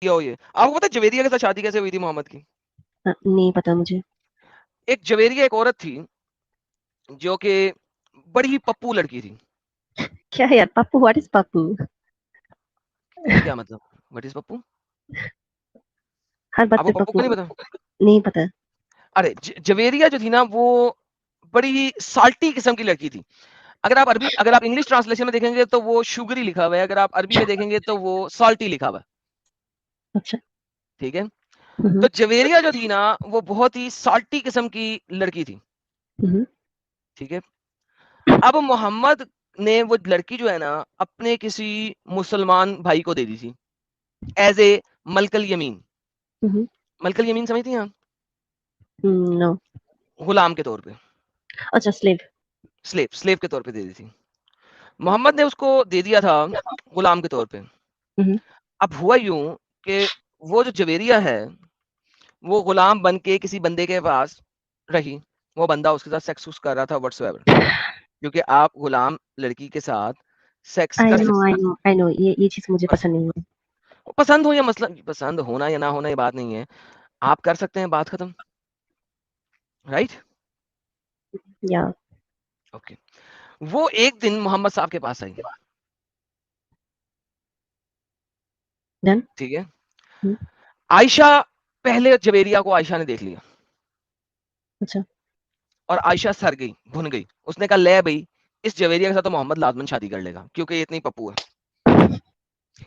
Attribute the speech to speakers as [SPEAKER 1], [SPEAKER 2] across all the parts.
[SPEAKER 1] हो ये। आपको पता है जवेरिया के साथ शादी कैसे हुई थी मोहम्मद की?
[SPEAKER 2] नहीं पता मुझे।
[SPEAKER 1] एक जवेरिया एक औरत थी जो कि बड़ी ही पप्पू लड़की थी।
[SPEAKER 2] क्या है यार पप्पू, व्हाट इज पप्पू?
[SPEAKER 1] क्या मतलब? What is Pappu?
[SPEAKER 2] हर बात
[SPEAKER 1] आपको
[SPEAKER 2] पे
[SPEAKER 1] पप्पू का
[SPEAKER 2] पप्पू।
[SPEAKER 1] नहीं पता?
[SPEAKER 2] नहीं पता।
[SPEAKER 1] अरे जवेरिया जो थी ना वो बड़ी ही साल्टी किस्म की लड़की थी। अगर आप इंग्लिश ट्रांसलेशन में देखेंगे तो वो शुगरी लिखा हुआ है, अगर आप अरबी में देखेंगे तो वो साल्टी लिखा हुआ है।
[SPEAKER 2] अच्छा।
[SPEAKER 1] ठीक है।
[SPEAKER 2] हम्म।
[SPEAKER 1] तो जवेरिया जो थी ना वो बहुत ही साल्टी किस्म की लड़की थी।
[SPEAKER 2] हम्म।
[SPEAKER 1] ठीक है। अब मोहम्मद ने वो लड़की जो है ना अपने किसी मुसलमान भाई को दे दी थी एज ए मलकल यमीन।
[SPEAKER 2] हम्म।
[SPEAKER 1] मलकल यमीन समझती हैं आप?
[SPEAKER 2] नो।
[SPEAKER 1] गुलाम के तौर पे,
[SPEAKER 2] अच्छा, स्लेव।
[SPEAKER 1] स्लेव के तौर पे दे दी थी। मोहम्मद ने उसको दे दिया था गुलाम के तौर पे।
[SPEAKER 2] हम्म।
[SPEAKER 1] अब हुआ यूं कि वो जो जवेरिया है वो गुलाम बन के किसी बंदे के पास रही। वो बंदा उसके साथ सेक्स कर रहा था व्हाट्सएवर, क्योंकि आप गुलाम लड़की के साथ सेक्स
[SPEAKER 2] आई
[SPEAKER 1] कर
[SPEAKER 2] नो
[SPEAKER 1] सकते
[SPEAKER 2] आई
[SPEAKER 1] हैं।
[SPEAKER 2] नो आई नो, ये चीज मुझे
[SPEAKER 1] बस
[SPEAKER 2] पसंद नहीं है।
[SPEAKER 1] वो पसंद हो या मसला पसंद होना या ना होना ये बात नहीं है, आप कर सकते हैं, बात खत्म। राइट।
[SPEAKER 2] या।
[SPEAKER 1] ओके। वो एक दिन मोहम्मद साहब के पास आई।
[SPEAKER 2] डन।
[SPEAKER 1] ठीक है। आयशा, पहले जवेरिया को आयशा ने देख लिया
[SPEAKER 2] अच्छा।
[SPEAKER 1] और आयशा सर गई, भुन गई। उसने कहा ले भाई, इस जवेरिया के साथ तो मोहम्मद लाजमन शादी कर लेगा क्योंकि ये इतनी पप्पू है।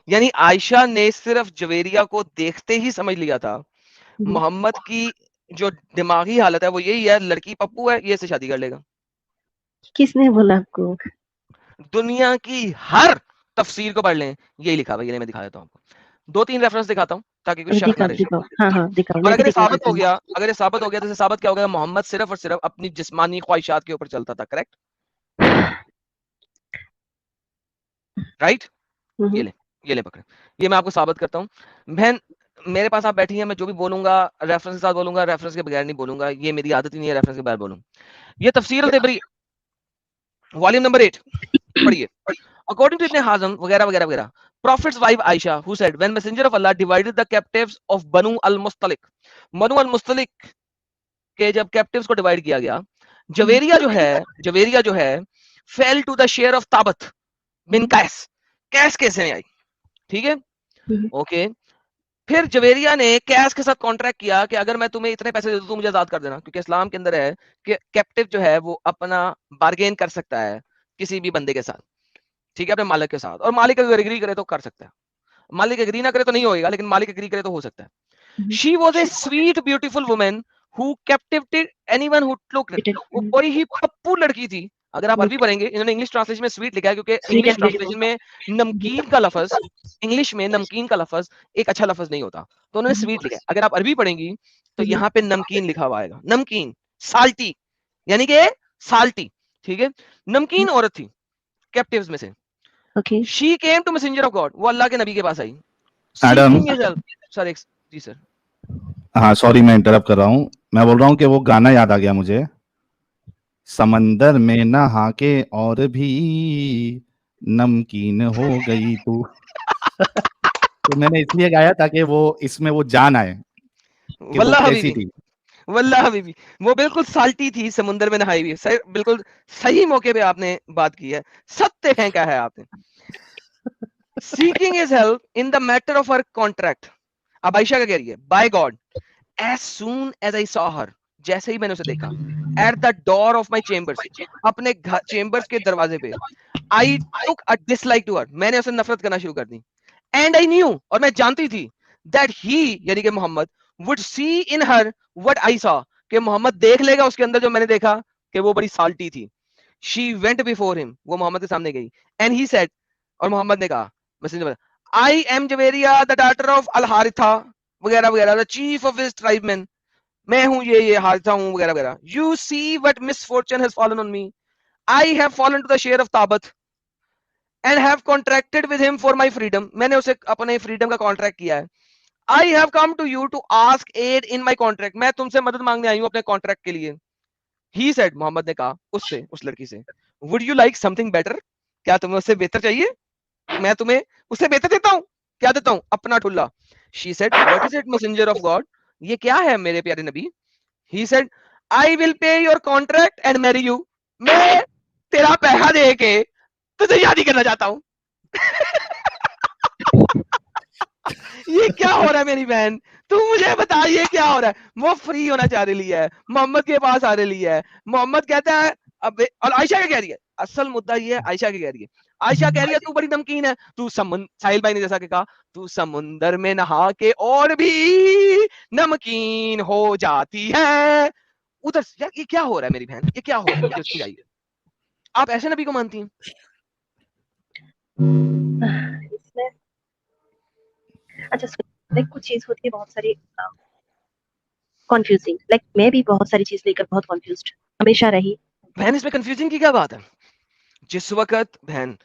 [SPEAKER 1] यानी आयशा ने सिर्फ जवेरिया को देखते ही समझ लिया था
[SPEAKER 2] हम्म।
[SPEAKER 1] मोहम्मद की जो दिमागी हालत है वो यही है, लड़की पप्पू है, ये से शादी कर लेगा।
[SPEAKER 2] किसने बोला आपको?
[SPEAKER 1] दुनिया की हर तफसीर को पढ़ लें, यही लिखा हुआ है। ये मैं दिखा देता हूँ आपको, 2-3 रेफरेंस दिखाता हूँ ताकि कोई
[SPEAKER 2] अरे
[SPEAKER 1] शक ना
[SPEAKER 2] दिखाओ
[SPEAKER 1] रहे।
[SPEAKER 2] दिखाओ, हाँ हाँ दिखाओ,
[SPEAKER 1] और
[SPEAKER 2] मैं भी देखना चाहती हूँ।
[SPEAKER 1] अगर ये साबित हो गया तो इसे साबित क्या हो गया? मोहम्मद सिर्फ और सिर्फ अपनी जिस्मानी ख्वाहिशात के ऊपर चलता था। करेक्ट? राइट। ये
[SPEAKER 2] हम्म।
[SPEAKER 1] ले, ये ले पकड़े, ये मैं आपको साबित करता हूँ। बहन, मेरे पास आप बैठी हैं, मैं जो भी बोलूंगा रेफरेंस के साथ बोलूंगा, रेफरेंस के बगैर नहीं बोलूंगा। ये मेरी आदत ही नहीं है रेफरेंस के बगैर बोलूं। ये तफसीर अल-तबरी वॉल्यूम नंबर 8 पढ़िए। According to Ibn Hazm वगैरह वगैरह वगैरह, Prophet's wife Aisha who said when messenger of Allah divided the captives of Banu al-Mustalik के जब कैप्टिव्स को डिवाइड किया गया, जवेरिया जो है fell to the share of Thabit bin कैस। कैस कैसे नहीं आई? ठीक है। ओके। फिर जवेरिया ने कैस के साथ कॉन्ट्रैक्ट किया कि अगर मैं तुम्हें इतने पैसे दे दूं तो मुझे आजाद कर देना, क्योंकि इस्लाम के अंदर है कि कैप्टिव जो है वो अपना बार्गेन कर सकता है किसी भी बंदे के साथ। ठीक है, अपने मालिक के साथ, और मालिक अगर एग्री करे तो कर सकता है। मालिक एग्री ना करे तो नहीं होएगा, लेकिन मालिक एग्री करे तो हो सकता है। She was a sweet beautiful women who captivated anyone who looked. वो बड़ी ही पप्पू लड़की थी। अगर आप अरबी पढ़ेंगे, इन्होंने इंग्लिश ट्रांसलेशन में स्वीट लिखा है क्योंकि
[SPEAKER 2] स्वीट
[SPEAKER 1] इंग्लिश
[SPEAKER 2] एंड
[SPEAKER 1] ट्रांसलेशन में नमकीन का लफज, इंग्लिश में नमकीन का लफज एक अच्छा लफज नहीं होता, तो उन्होंने स्वीट लिखा है। अगर आप अरबी पढ़ेंगी तो
[SPEAKER 2] ब्यूटीफुल।
[SPEAKER 1] यहाँ पे नमकीन लिखा हुआ आएगा, नमकीन, साल्टी, यानी कि साल्टी। ठीक है। नमकीन औरत थी कैप्टिव्स में से।
[SPEAKER 2] Okay.
[SPEAKER 1] She came to messenger of God, वो अल्लाह के नबी के पास आई,
[SPEAKER 3] Adam.
[SPEAKER 1] Seeking his help. Sir एक, जी सर।
[SPEAKER 3] हाँ सॉरी मैं इंटरप्ट कर रहा हूँ। मैं बोल रहा हूँ कि वो गाना याद आ गया मुझे, समंदर में नहा के और भी नमकीन हो गई तू। तो मैंने इसलिए गाया ताकि वो इसमें वो जान आए कि वो
[SPEAKER 1] वल्लाह
[SPEAKER 3] कैसी
[SPEAKER 1] हबीबी,
[SPEAKER 3] थी।
[SPEAKER 1] वल्लाह हबीबी, वो बिल्कुल साल्टी थी, समुंदर में नहाई हुई। सही, बिल्कुल सही मौके पे आपने बात की है, सत्य फेंका है आपने। Seeking his help in the matter of her contract. अब आयशा क्या कह रही है? By God, as soon as I saw her, जैसे ही मैंने उसे देखा, at the door of my chambers, अपने चेम्बर्स के दरवाजे पे, आई टुक अ डिसलाइक टू हर, मैंने उसे नफरत करना शुरू कर दी। एंड आई न्यू, और मैं जानती थी, दैट ही यानी कि Muhammad would see in her what I saw, कि मोहम्मद देख लेगा उसके अंदर जो मैंने देखा, कि वो बड़ी साल्टी थी। शी वेंट बिफोर हिम, वो मोहम्मद के सामने गई। एंड ही सेड, और मोहम्मद ने कहा, messenger, I am Juwairiya the daughter of al Haritha वगैरह वगैरह, the chief of his tribesman, मैं हूं ये हारिथा हूं वगैरह वगैरह। You see what misfortune has fallen on me, I have fallen to the share of Thabit and have contracted with him for my freedom, मैंने उसे अपने फ्रीडम का कॉन्ट्रैक्ट किया है। I have come to you to ask aid in my contract, मैं तुमसे मदद मांगने आई हूं अपने कॉन्ट्रैक्ट के लिए। ही सेड, मोहम्मद ने कहा उससे, उस लड़की से, would you like something better, क्या तुम्हें उससे बेहतर चाहिए? मैं तुम्हें उससे बेहतर देता हूं। क्या देता हूं? अपना ठुल्ला। She said, what is it, messenger of God? ये क्या है मेरे प्यारे नबी? He said, I will pay your contract and marry you. मैं तेरा पैसा दे के तुझे शादी करना चाहता हूँ। ये क्या हो रहा है मेरी बहन? तू मुझे बता ये क्या हो रहा है? वो फ्री होना चाह रही है, मोहम्मद के पास आ रही है। मोहम्मद कहता है अबे, और आयशा क्या कह रही है? असल मुद्दा ये है, आयशा क्या कह रही है? आयशा कह रही है तू बड़ी नमकीन है, तू साहिल भाई ने जैसा कि कहा, तू समुंदर में नहा के और भी नमकीन हो जाती है। उधर यार ये क्या हो रहा है मेरी बहन? ये क्या हो रहा है? मुझे समझाइए। आप ऐसे नबी को मानती हैं?
[SPEAKER 2] इसमें अच्छा लाइक कुछ चीज होती है बहुत सारी कंफ्यूजिंग, लाइक मैं भी बहुत सारी चीज लेकर बहुत कंफ्यूज्ड हमेशा रही।
[SPEAKER 1] बहन इसमें कंफ्यूजिंग की क्या बात है? जिस वक्त बहन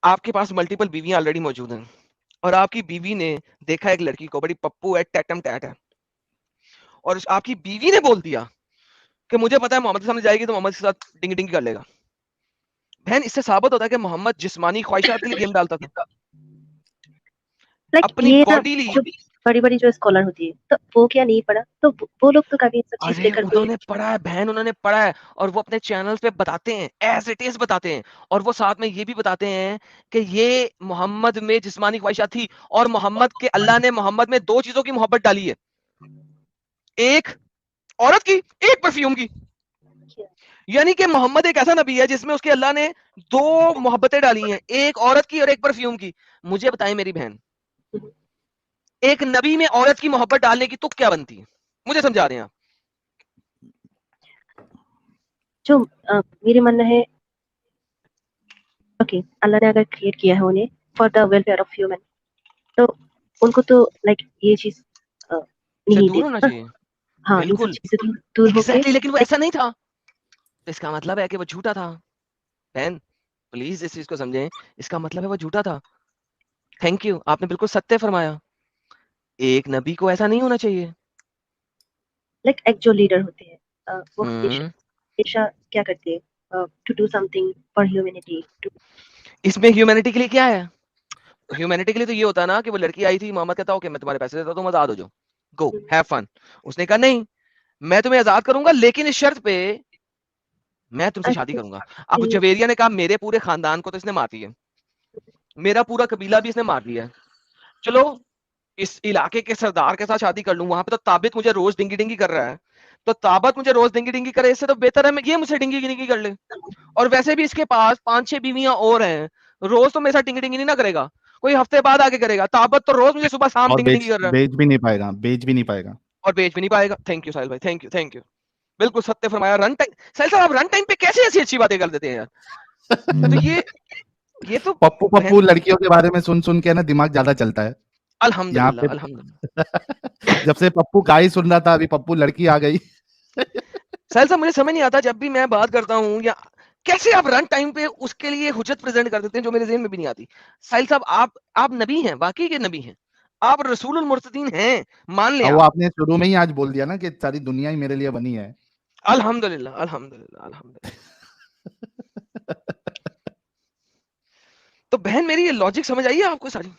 [SPEAKER 1] आपके पास मल्टीपल बीवियां ऑलरेडी मौजूद हैं और आपकी बीवी ने देखा एक लड़की को, बड़ी पप्पू है, टैटम टैट है, और आपकी बीवी ने बोल दिया कि मुझे पता है मोहम्मद के सामने जाएगी तो मोहम्मद के साथ डिंग डिंग कर लेगा। बहन इससे साबित होता है कि मोहम्मद जिस्मानी ख्वाहिशात के लिए गेम डालता था,
[SPEAKER 2] लाइक
[SPEAKER 1] अपनी
[SPEAKER 2] ये ना
[SPEAKER 1] बॉडी ली।
[SPEAKER 2] जो बड़ी बड़ी जो स्कॉलर होती है तो वो क्या नहीं पढ़ा, तो वो लोग तो कभी सब चीज
[SPEAKER 1] अरे
[SPEAKER 2] लेकर
[SPEAKER 1] उन्होंने पढ़ा है बहन, उन्होंने पढ़ा है, और वो अपने चैनल पे बताते हैं, एज इट इज बताते हैं, और वो साथ में ये भी बताते हैं कि ये मोहम्मद में जिस्मानी ख्वाहिशात थी, और मोहम्मद के अल्लाह ने मोहम्मद में दो चीजों की मोहब्बत डाली है, एक औरत की, एक परफ्यूम की। यानी कि मोहम्मद एक ऐसा नबी है जिसमें उसके अल्लाह ने दो मोहब्बतें डाली हैं, एक औरत की और एक परफ्यूम की। मुझे बताएं मेरी बहन, एक नबी में औरत की मोहब्बत डालने की तुक क्या बनती है? मुझे समझा रहे हैं आप?
[SPEAKER 2] जो मेरे मानना है ओके, अल्लाह ने अगर क्रिएट किया है उन्हें for the welfare of human, तो उनको तो लाइक ये चीज
[SPEAKER 1] से
[SPEAKER 2] नहीं
[SPEAKER 1] दूर होना
[SPEAKER 2] देना।
[SPEAKER 1] चाहिए।
[SPEAKER 2] हाँ, इन सब
[SPEAKER 1] बिल्कुल,
[SPEAKER 2] चीजें दूर होके
[SPEAKER 1] एग्जैक्टली, लेकिन वो
[SPEAKER 2] लाइक
[SPEAKER 1] ऐसा नहीं था, तो इसका मतलब है कि वो झूठा था। बहन प्लीज इस चीज को समझें, इसका मतलब है वो झूठा था। थैंक यू, आपने बिल्कुल सत्य फरमाया। एक नबी को ऐसा नहीं होना चाहिए।
[SPEAKER 2] लाइक एक जो लीडर होते हैं वो हमेशा
[SPEAKER 1] हम्म,
[SPEAKER 2] हमेशा क्या करते हैं to do something for humanity too.
[SPEAKER 1] इसमें ह्यूमैनिटी के लिए क्या है? ह्यूमैनिटी के लिए तो ये होता है ना कि वो लड़की आई थी, मोहम्मद कहता ओके मैं तुम्हारे पैसे देता हूं, तुम आजाद हो जाओ, गो हैव फन। उसने कहा नहीं, मैं तुम्हें आजाद करूंगा लेकिन इस शर्त पे मैं तुमसे शादी करूंगा। अब जवेरिया ने कहा मेरे पूरे खानदान को तो इसने मार दिया, मेरा पूरा कबीला भी इसने मार दिया है, चलो इस इलाके के सरदार के साथ शादी कर लूं, वहां पे तो ताबित मुझे रोज डिंगी डिंगी कर रहा है, तो ताबत मुझे रोज डिंगी डिंगी करे, इससे तो बेहतर है मैं ये मुझसे डिंगी डिंगी कर ले। और वैसे भी इसके पास 5-6 बीवियां और हैं, रोज तो मेरे साथ डिंगी डिंगी नहीं ना करेगा, कोई हफ्ते बाद आके करेगा। ताबत तो रोज मुझे सुबह शाम
[SPEAKER 3] और
[SPEAKER 1] डिंगी डिंगी कर रहा है,
[SPEAKER 3] बेच भी नहीं पाएगा, बेच भी नहीं पाएगा।
[SPEAKER 1] और बेच भी नहीं पाएगा। थैंक यू साहिल भाई, थैंक यू थैंक यू, बिल्कुल सत्य फरमाया। रन टाइम साहिल साहब, आप रन टाइम पे कैसे ऐसी अच्छी बातें कर देते हैं यार? तो ये तो
[SPEAKER 3] पप्पू
[SPEAKER 1] बहन,
[SPEAKER 3] पप्पू लड़कियों के बारे में सुन के ना दिमाग ज्यादा चलता है यहाँ
[SPEAKER 1] अल्हम्दुलिल्लाह
[SPEAKER 3] पे।
[SPEAKER 1] अल्हम्दुलिल्लाह।
[SPEAKER 3] जब से पप्पू का ही सुन रहा था, अभी पप्पू लड़की आ गई।
[SPEAKER 1] साहिल साहब मुझे समझ नहीं आता, जब भी मैं बात करता हूँ या कैसे आप रन टाइम पे उसके लिए हुज्जत प्रेजेंट कर देते हैं जो मेरे ज़हन में भी नहीं आती। साहिल साहब आप नबी हैं, वाकई के नबी हैं, आप रसूलुल मुरसलीन हैं, मान लें
[SPEAKER 3] अब वो
[SPEAKER 1] आप।
[SPEAKER 3] आपने शुरू में ही आज बोल दिया ना कि सारी दुनिया ही मेरे लिए बनी है।
[SPEAKER 1] अल्हम्दुलिल्लाह अल्हम्दुलिल्लाह अल्हम्दुलिल्लाह। तो बहन मेरी ये लॉजिक समझ आई है आपको सारी?